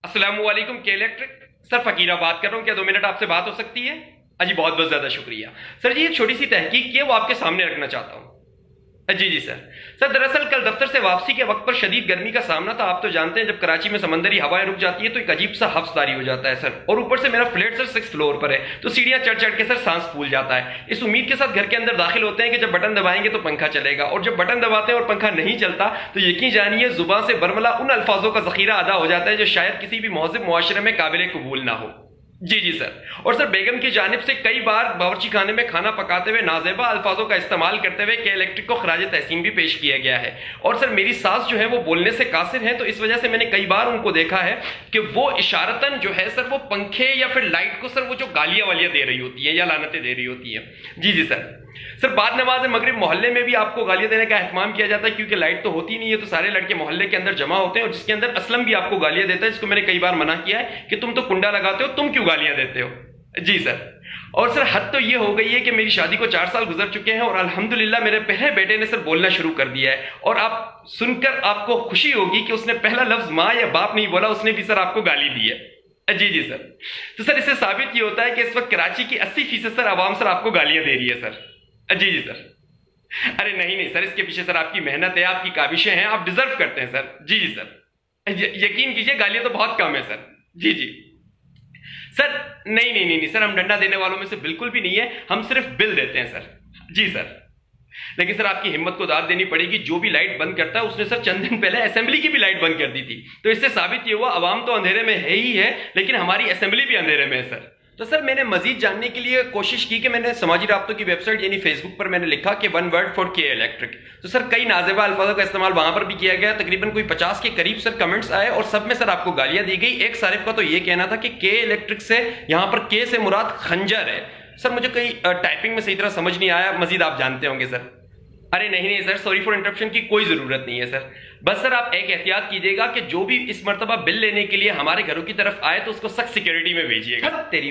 अस्सलामुअलैकुम के electric. Sir फकीरा बात कर रहा हूँ, क्या 2 मिनट आपसे बात हो सकती है? अजी बहुत बहुत ज्यादा शुक्रिया सर जी। एक छोटी सी तहकीक की है, वो आपके सामने रखना चाहता हूँ। जी जी सर। सर दरअसल कल दफ्तर से वापसी के वक्त पर शदीद गर्मी का सामना था। आप तो जानते हैं जब कराची में समंदरी हवाएं रुक जाती है तो एक अजीब सा हफ्स तारी हो जाता है सर। और ऊपर से मेरा फ्लैट सर 6th फ्लोर पर है, तो सीढ़ियां चढ़ चढ़ के सर सांस फूल जाता है। इस उम्मीद के साथ घर के अंदर दाखिल होते हैं कि जब बटन दबाएंगे तो पंखा चलेगा, और जब बटन दबाते हैं और पंखा नहीं चलता तो यकीन जानिए जुबान से बरमला उन अल्फाजों का जखीरा अदा हो जाता है जो शायद किसी भी महज़िब मुआशरे में काबिल कबूल ना हो। जी जी सर। और सर बेगम की जानिब से कई बार बावर्ची खाने में खाना पकाते हुए नाजेबा अल्फाजों का इस्तेमाल करते हुए के इलेक्ट्रिक को खराज तहसीन भी पेश किया गया है। और सर मेरी सास जो है वो बोलने से कासिर है, तो इस वजह से मैंने कई बार उनको देखा है कि वो इशारतन जो है सर वो पंखे या फिर लाइट को सर वो जो गालियां वालियां दे रही होती है या लानतें दे रही होती है। जी जी सर। सर बाद नमाज मगरिब मोहल्ले में भी आपको गालियां देने का एहतमाम किया जाता है, क्योंकि लाइट तो होती नहीं है, तो सारे लड़के मोहल्ले के अंदर जमा होते हैं, और जिसके अंदर असलम भी आपको गालियां देता है, जिसको मैंने कई बार मना किया है कि तुम तो कुंडा लगाते हो, तुम क्यों गालियां देते हो। जी सर। और सर हद तो ये हो गई है कि मेरी शादी को 4 साल गुजर चुके हैं और अल्हम्दुलिल्लाह मेरे पहले बेटे ने सर बोलना शुरू कर दिया है, और आप सुनकर आपको खुशी होगी कि उसने पहला लफ्ज माँ या बाप नहीं बोला, उसने भी सर आपको गाली दी है। जी जी सर। तो सर इससे साबित ये होता है कि इस वक्त कराची की 80% सर आवाम सर आपको गालियां दे रही है सर। जी जी सर। अरे नहीं नहीं सर, इसके पीछे सर आपकी मेहनत है, आपकी काबिशें हैं, आप डिजर्व करते हैं सर। जी जी सर। यकीन कीजिए गालियां तो बहुत कम है सर। जी जी सर। नहीं नहीं नहीं नहीं सर, हम डंडा देने वालों में से बिल्कुल भी नहीं है, हम सिर्फ बिल देते हैं सर। जी सर। लेकिन सर आपकी हिम्मत को दाद देनी पड़ेगी, जो भी लाइट बंद करता है उसने सर चंद दिन पहले असेंबली की भी लाइट बंद कर दी थी, तो इससे साबित ये हुआ अवाम तो अंधेरे में है ही है, लेकिन हमारी असेंबली भी अंधेरे में है सर। तो सर मैंने मजीद जानने के लिए कोशिश की कि मैंने समाजी राब्तों की वेबसाइट यानी फेसबुक पर मैंने लिखा कि 1 वर्ड फॉर के इलेक्ट्रिक, तो सर कई नाजेबा अल्फाजों का इस्तेमाल वहां पर भी किया गया। तकरीबन कोई 50 के करीब सर कमेंट्स आए और सब में सर आपको गालियां दी गई। एक सारिफ का तो ये कहना था कि के इलेक्ट्रिक से यहां पर के से मुराद खंजर है। सर मुझे कई टाइपिंग में सही तरह समझ नहीं आया, मजीद आप जानते होंगे सर। अरे नहीं नहीं सर, सॉरी फॉर इंटरप्शन की कोई जरूरत नहीं है सर। बस सर आप एक एहतियात कीजिएगा कि जो भी इस मर्तबा बिल लेने के लिए हमारे घरों की तरफ आए तो उसको सख्त सिक्योरिटी में भेजिएगा। तेरी